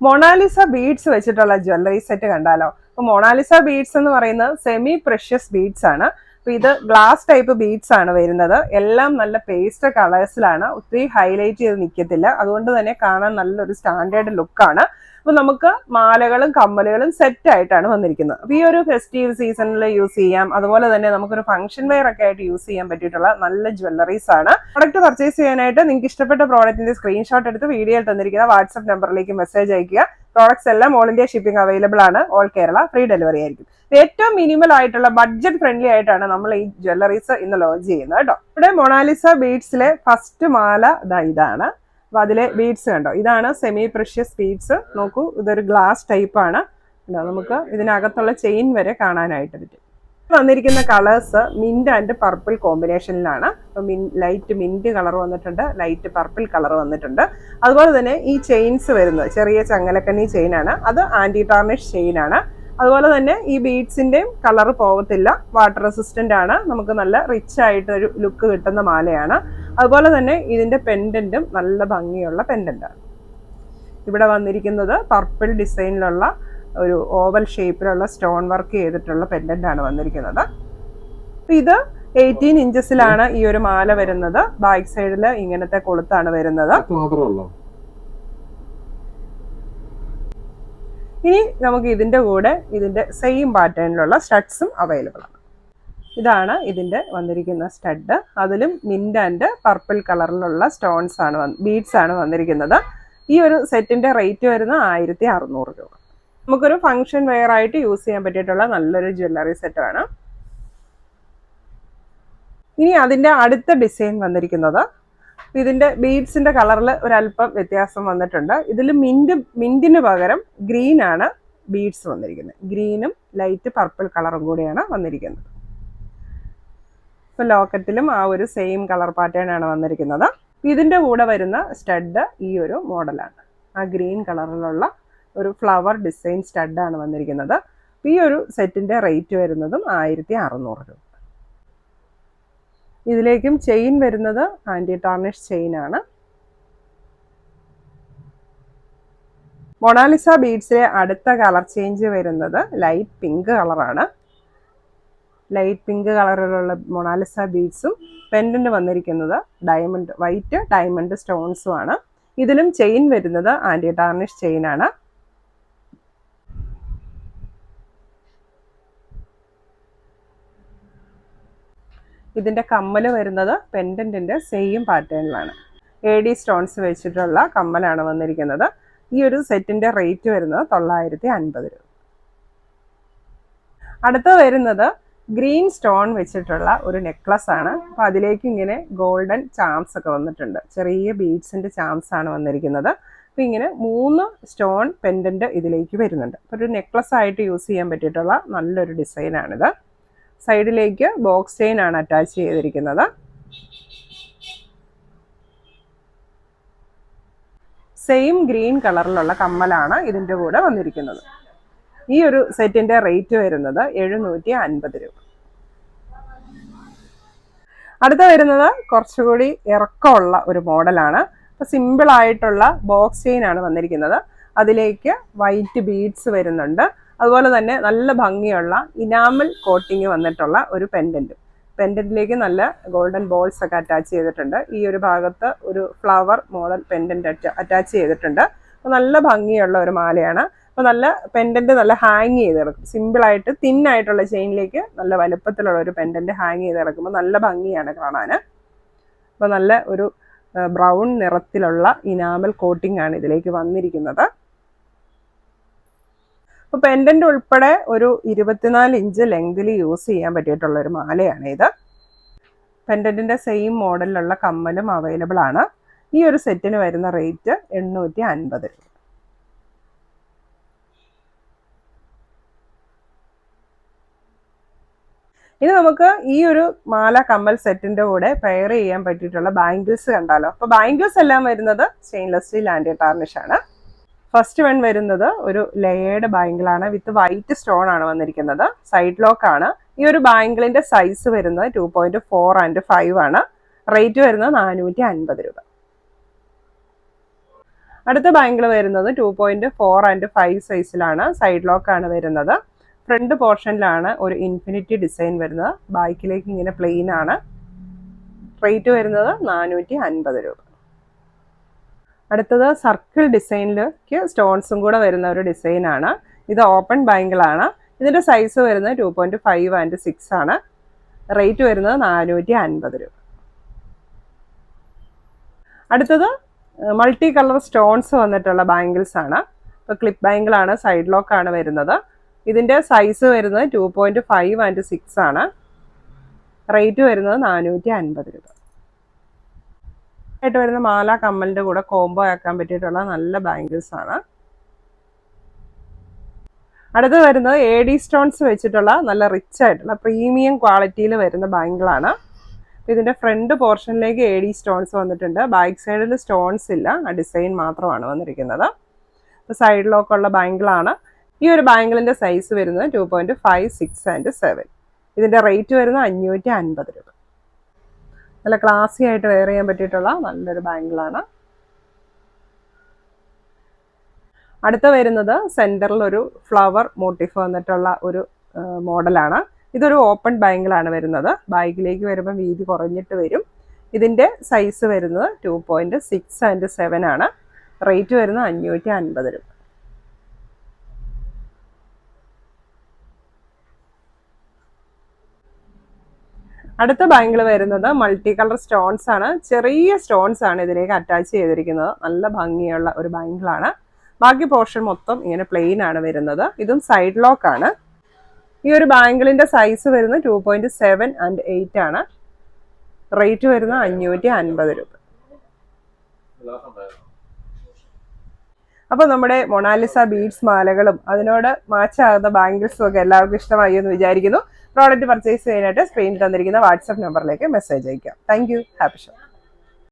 Mona Lisa beads വെച്ചിട്ടുള്ള jewellery set കണ്ടാലോ. അപ്പൊ മൊണാലിസ ബീഡ്സ് എന്ന് പറയുന്നത് സെമി പ്രഷ്യസ് ബീഡ്സ് ആണ്. അപ്പൊ ഇത് ഗ്ലാസ് ടൈപ്പ് ബീഡ്സ് ആണ് വരുന്നത്. എല്ലാം നല്ല പേസ്റ്റ് കളേഴ്സിലാണ്, ഒത്തിരി ഹൈലൈറ്റ് ചെയ്ത് നിൽക്കത്തില്ല. അതുകൊണ്ട് തന്നെ കാണാൻ നല്ലൊരു സ്റ്റാൻഡേർഡ് ലുക്കാണ്. അപ്പൊ നമുക്ക് മാലകളും കമ്മലുകളും സെറ്റ് ആയിട്ടാണ് വന്നിരിക്കുന്നത്. അപ്പൊ ഈ ഒരു ഫെസ്റ്റീവ് സീസണിൽ യൂസ് ചെയ്യാം. അതുപോലെ തന്നെ നമുക്കൊരു ഫംഗ്ഷൻ വെയർ ഒക്കെ ആയിട്ട് യൂസ് ചെയ്യാൻ പറ്റിയിട്ടുള്ള നല്ല ജ്വല്ലറീസ് ആണ്. പ്രൊഡക്റ്റ് പർച്ചേസ് ചെയ്യാനായിട്ട് നിങ്ങൾക്ക് ഇഷ്ടപ്പെട്ട പ്രോഡക്റ്റിന്റെ സ്ക്രീൻഷോട്ട് എടുത്ത് വീഡിയോയിൽ തന്നിരിക്കുന്ന വാട്സ്ആപ്പ് നമ്പറിലേക്ക് മെസ്സേജ് അയക്കുക. പ്രോഡക്ട്സ് എല്ലാം ഓൾ ഇന്ത്യ ഷിപ്പിംഗ് അവൈലബിൾ ആണ്. ഓൾ കേരള ഫ്രീ ഡെലിവറി ആയിരിക്കും. ഏറ്റവും മിനിമൽ ആയിട്ടുള്ള ബഡ്ജറ്റ് ഫ്രണ്ട്ലി ആയിട്ടാണ് നമ്മൾ ഈ ജ്വല്ലറീസ് ഇന്ന് ലോഞ്ച് ചെയ്യുന്നത് കേട്ടോ. ഇവിടെ മൊണാലിസ ബീഡ്സിലെ ഫസ്റ്റ് മാല ഇതാണ്. അപ്പൊ അതിലെ ബീഡ്സ് കണ്ടോ, ഇതാണ് സെമി പ്രഷ്യസ് ബീഡ്സ്. നോക്കൂ, ഇതൊരു ഗ്ലാസ് ടൈപ്പ് ആണ്. നമുക്ക് ഇതിനകത്തുള്ള ചെയിൻ വരെ കാണാനായിട്ട് പറ്റും. വന്നിരിക്കുന്ന കളേഴ്സ് മിന്റ് ആൻഡ് പർപ്പിൾ കോമ്പിനേഷനിലാണ്. ലൈറ്റ് മിന്റ് കളർ വന്നിട്ടുണ്ട്, ലൈറ്റ് പർപ്പിൾ കളർ വന്നിട്ടുണ്ട്. അതുപോലെ തന്നെ ഈ ചെയിൻസ് വരുന്നത് ചെറിയ ചങ്ങലക്കണ്ണി ചെയിനാണ്, അത് ആന്റി ടാർണിഷ് ചെയിനാണ്. അതുപോലെ തന്നെ ഈ ബീഡ്സിന്റെയും കളർ പോകത്തില്ല, വാട്ടർ റെസിസ്റ്റന്റ് ആണ്. നമുക്ക് നല്ല റിച്ച് ആയിട്ട് ഒരു ലുക്ക് കിട്ടുന്ന മാലയാണ്. അതുപോലെ തന്നെ ഇതിന്റെ പെൻഡന്റും നല്ല ഭംഗിയുള്ള പെൻഡന്റാണ്. ഇവിടെ വന്നിരിക്കുന്നത് പർപ്പിൾ ഡിസൈനിലുള്ള ഒരു ഓവൽ ഷേപ്പിലുള്ള സ്റ്റോൺ വർക്ക് ചെയ്തിട്ടുള്ള പെൻഡന്റ് ആണ് വന്നിരിക്കുന്നത്. ഇത് 18 ഇഞ്ചസിലാണ് ഈ ഒരു മാല വരുന്നത്. ബാക്ക് സൈഡിൽ ഇങ്ങനത്തെ കൊളുത്താണ് വരുന്നത്. ഇനി നമുക്ക് ഇതിന്റെ കൂടെ ഇതിന്റെ സെയിം പാറ്റേണിലുള്ള സ്റ്റഡ്സും അവൈലബിൾ ആണ്. ഇതാണ് ഇതിന്റെ വന്നിരിക്കുന്ന സ്റ്റഡ്. അതിലും മിന്റ് ആൻഡ് പർപ്പിൾ കളറിലുള്ള സ്റ്റോൺസ് ആണ് ബീഡ്സ് ആണ് വന്നിരിക്കുന്നത്. ഈ ഒരു സെറ്റിന്റെ റേറ്റ് വരുന്നത് 1600 രൂപ. നമുക്കൊരു ഫംഗ്ഷൻ വെയർ ആയിട്ട് യൂസ് ചെയ്യാൻ പറ്റിയിട്ടുള്ള നല്ലൊരു ജ്വല്ലറി സെറ്റാണ്. ഇനി അതിന്റെ അടുത്ത ഡിസൈൻ വന്നിരിക്കുന്നത്, ഇതിന്റെ ബീഡ്സിന്റെ കളറിൽ ഒരല്പം വ്യത്യാസം വന്നിട്ടുണ്ട്. ഇതിൽ മിന്റിന് പകരം ഗ്രീൻ ആണ് ബീഡ്സ് വന്നിരിക്കുന്നത്. ഗ്രീനും ലൈറ്റ് പർപ്പിൾ കളറും കൂടിയാണ് വന്നിരിക്കുന്നത്. ഇപ്പൊ ലോക്കറ്റിലും ആ ഒരു സെയിം കളർ പാറ്റേൺ ആണ് വന്നിരിക്കുന്നത്. ഇതിന്റെ കൂടെ വരുന്ന സ്റ്റഡ് ഈ ഒരു മോഡലാണ്. ആ ഗ്രീൻ കളറിലുള്ള ഒരു ഫ്ലവർ ഡിസൈൻ സ്റ്റഡാണ് വന്നിരിക്കുന്നത്. ഈ ഒരു സെറ്റിന്റെ റേറ്റ് വരുന്നതും 1600 രൂപ. ഇതിലേക്കും ചെയിൻ വരുന്നത് ആന്റി ടാർണിഷ് ചെയിൻ ആണ്. മൊണാലിസ ബീഡ്സിലെ അടുത്ത കളർ ചേഞ്ച് വരുന്നത് ലൈറ്റ് പിങ്ക് കളറാണ്. ലൈറ്റ് പിങ്ക് കളറിലുള്ള മൊണാലിസ ബീഡ്സും പെൻഡന്റ് വന്നിരിക്കുന്നത് വൈറ്റ് ഡയമണ്ട് സ്റ്റോൺസും ആണ്. ഇതിലും ചെയിൻ വരുന്നത് ആന്റി ടാർണിഷ് ചെയിൻ ആണ്. ഇതിന്റെ കമ്മല് വരുന്നത് പെൻഡന്റിന്റെ സെയിം പാറ്റേണിലാണ്. AD സ്റ്റോൺസ് വെച്ചിട്ടുള്ള കമ്മലാണ് വന്നിരിക്കുന്നത്. ഈ ഒരു സെറ്റിന്റെ റേറ്റ് വരുന്നത് 950 രൂപ. അടുത്ത വരുന്നത് ഗ്രീൻ സ്റ്റോൺ വെച്ചിട്ടുള്ള ഒരു നെക്ലസ് ആണ്. അപ്പൊ അതിലേക്ക് ഇങ്ങനെ ഗോൾഡൻ ചാംസ് ഒക്കെ വന്നിട്ടുണ്ട്. ചെറിയ ബീഡ്സിന്റെ ചാംസ് ആണ് വന്നിരിക്കുന്നത്. അപ്പൊ ഇങ്ങനെ 3 സ്റ്റോൺ പെൻഡന്റ് ഇതിലേക്ക് വരുന്നുണ്ട്. അപ്പൊ ഒരു നെക്ലസ് ആയിട്ട് യൂസ് ചെയ്യാൻ പറ്റിയിട്ടുള്ള നല്ലൊരു ഡിസൈൻ ആണിത്. സൈഡിലേക്ക് ബോക്സ് ചെയിൻ ആണ് അറ്റാച്ച് ചെയ്തിരിക്കുന്നത്. സെയിം ഗ്രീൻ കളറിലുള്ള കമ്മലാണ് ഇതിന്റെ കൂടെ വന്നിരിക്കുന്നത്. ഈ ഒരു സെറ്റിന്റെ റേറ്റ് വരുന്നത് 750 രൂപ. അടുത്ത വരുന്നത് കുറച്ചുകൂടി ഇറക്കമുള്ള ഒരു മോഡലാണ്. അപ്പൊ സിമ്പിൾ ആയിട്ടുള്ള ബോക്സ് ചെയിൻ ആണ് വന്നിരിക്കുന്നത്. അതിലേക്ക് വൈറ്റ് ബീഡ്സ് വരുന്നുണ്ട്. അതുപോലെ തന്നെ നല്ല ഭംഗിയുള്ള ഇനാമൽ കോട്ടിങ് വന്നിട്ടുള്ള ഒരു പെൻഡന്റിലേക്ക് നല്ല ഗോൾഡൻ ബോൾസ് ഒക്കെ അറ്റാച്ച് ചെയ്തിട്ടുണ്ട്. ഈ ഒരു ഭാഗത്ത് ഒരു ഫ്ലവർ മോഡൽ പെൻഡന്റ് അറ്റാച്ച് ചെയ്തിട്ടുണ്ട്. അപ്പൊ നല്ല ഭംഗിയുള്ള ഒരു മാലയാണ്. അപ്പൊ നല്ല പെൻഡന്റ് നല്ല ഹാങ് ചെയ്ത് കിടക്കും. സിമ്പിളായിട്ട് തിന്നായിട്ടുള്ള ചെയിനിലേക്ക് നല്ല വലുപ്പത്തിലുള്ള ഒരു പെൻഡന്റ് ഹാങ് ചെയ്ത് കിടക്കുമ്പോൾ നല്ല ഭംഗിയാണ് കാണാൻ. അപ്പൊ നല്ല ഒരു ബ്രൗൺ നിറത്തിലുള്ള ഇനാമൽ കോട്ടിംഗ് ആണ് ഇതിലേക്ക് വന്നിരിക്കുന്നത്. അപ്പൊ പെൻഡന്റ് ഉൾപ്പെടെ ഒരു 24 ഇഞ്ച് ലെങ്തിൽ യൂസ് ചെയ്യാൻ പറ്റിയിട്ടുള്ള ഒരു മാലയാണ് ഇത്. പെൻഡന്റിന്റെ സെയിം മോഡലിലുള്ള കമ്മലും അവൈലബിൾ ആണ്. ഈ ഒരു സെറ്റിന് വരുന്ന റേറ്റ് 850 രൂപ. ഇനി നമുക്ക് ഈ ഒരു മാല കമ്മൽ സെറ്റിന്റെ കൂടെ പെയർ ചെയ്യാൻ പറ്റിയിട്ടുള്ള ബാംഗിൾസ് കണ്ടാലോ. അപ്പൊ ബാംഗിൾസ് എല്ലാം വരുന്നത് സ്റ്റെയിൻലെസ് സ്റ്റീൽ ആന്റി ടാർണിഷ് ആണ്. ഫസ്റ്റ് വൺ വരുന്നത് ഒരു ലെയേർഡ് ബാംഗിളാണ് വിത്ത് വൈറ്റ് സ്റ്റോൺ ആണ് വന്നിരിക്കുന്നത്. സൈഡ് ലോക്ക് ആണ്. ഈ ഒരു ബാംഗിളിന്റെ സൈസ് വരുന്നത് 2.4 and 5 ആണ്. റേറ്റ് വരുന്നത് 450 രൂപ. അടുത്ത ബാംഗിൾ വരുന്നത് 2.4 ആൻഡ് 5 സൈസിലാണ്. സൈഡ് ലോക്ക് ആണ് വരുന്നത്. ഫ്രണ്ട് പോർഷനിലാണ് ഒരു ഇൻഫിനിറ്റി ഡിസൈൻ വരുന്നത്. ബാക്കിലേക്ക് ഇങ്ങനെ പ്ലെയിൻ ആണ്. റേറ്റ് വരുന്നത് 450 രൂപ. അടുത്തത് സർക്കിൾ ഡിസൈനിലേക്ക് സ്റ്റോൺസും കൂടെ വരുന്ന ഒരു ഡിസൈനാണ്. ഇത് ഓപ്പൺ ബാംഗിളാണ്. ഇതിൻ്റെ സൈസ് വരുന്നത് 2.5 ആൻഡ് 6 ആണ്. റേറ്റ് വരുന്നത് 450 രൂപ. അടുത്തത് മൾട്ടി കളർ സ്റ്റോൺസ് വന്നിട്ടുള്ള ബാംഗിൾസ് ആണ്. ഇപ്പോൾ ക്ലിപ്പ് ബാംഗിളാണ്. സൈഡ് ലോക്ക് ആണ് വരുന്നത്. ഇതിൻ്റെ സൈസ് വരുന്നത് 2.5 ആൻഡ് 6 ആണ്. റേറ്റ് വരുന്നത് 450 രൂപ. ആയിട്ട് വരുന്ന മാല കമ്മലിൻ്റെ കൂടെ കോംബോ ആക്കാൻ പറ്റിയിട്ടുള്ള നല്ല ബാംഗിൾസ് ആണ്. അടുത്ത് വരുന്നത് AD സ്റ്റോൺസ് വെച്ചിട്ടുള്ള നല്ല റിച്ച് ആയിട്ടുള്ള പ്രീമിയം ക്വാളിറ്റിയിൽ വരുന്ന ബാംഗിളാണ്. ഇതിൻ്റെ ഫ്രണ്ട് പോർഷനിലേക്ക് AD സ്റ്റോൺസ് വന്നിട്ടുണ്ട്. ബാക്ക് സൈഡിൽ സ്റ്റോൺസ് ഇല്ല, ആ ഡിസൈൻ മാത്രമാണ് വന്നിരിക്കുന്നത്. സൈഡ് ലോക്കുള്ള ബാംഗിളാണ്. ഈ ഒരു ബാംഗിളിൻ്റെ സൈസ് വരുന്നത് 2.5, 6 ആൻഡ് 7. ഇതിൻ്റെ റേറ്റ് വരുന്നത് 550 രൂപ. നല്ല ക്ലാസി ആയിട്ട് വെയർ ചെയ്യാൻ പറ്റിയിട്ടുള്ള നല്ലൊരു ബാംഗിളാണ്. അടുത്ത വരുന്നത് സെൻറ്ററിൽ ഒരു ഫ്ലവർ മോട്ടീഫ് വന്നിട്ടുള്ള ഒരു മോഡലാണ്. ഇതൊരു ഓപ്പൺ ബാംഗിളാണ് വരുന്നത്. ബാഗിലേക്ക് വരുമ്പോൾ വീതി കുറഞ്ഞിട്ട് വരും. ഇതിൻ്റെ സൈസ് വരുന്നത് 2.6 ആൻഡ് 7 ആണ്. റേറ്റ് വരുന്നത് 550 രൂപ. അടുത്ത ബാംഗിൾ വരുന്നത് മൾട്ടി കളർ സ്റ്റോൺസ് ആണ്. ചെറിയ സ്റ്റോൺസ് ആണ് ഇതിലേക്ക് അറ്റാച്ച് ചെയ്തിരിക്കുന്നത്. നല്ല ഭംഗിയുള്ള ഒരു ബാംഗിളാണ്. ബാക്കി പോർഷൻ മൊത്തം ഇങ്ങനെ പ്ലെയിൻ ആണ് വരുന്നത്. ഇതും സൈഡ് ലോക്ക് ആണ്. ഈ ഒരു ബാംഗിളിന്റെ സൈസ് വരുന്നത് 2.7 ആൻഡ് 8 ആണ്. റേറ്റ് വരുന്നത് 550 രൂപ. അപ്പോൾ നമ്മുടെ മൊണാലിസ ബീഡ്സ് മാലകളും അതിനോട് മാച്ചാകുന്ന ബാംഗിൾസും ഒക്കെ എല്ലാവർക്കും ഇഷ്ടമായി എന്ന് വിചാരിക്കുന്നു. പ്രോഡക്റ്റ് പർച്ചേസ് ചെയ്യാനായിട്ട് സ്ക്രീനിൽ തന്നിരിക്കുന്ന വാട്സ്ആപ്പ് നമ്പറിലേക്ക് മെസ്സേജ് അയക്കാം. Thank you. Happy show.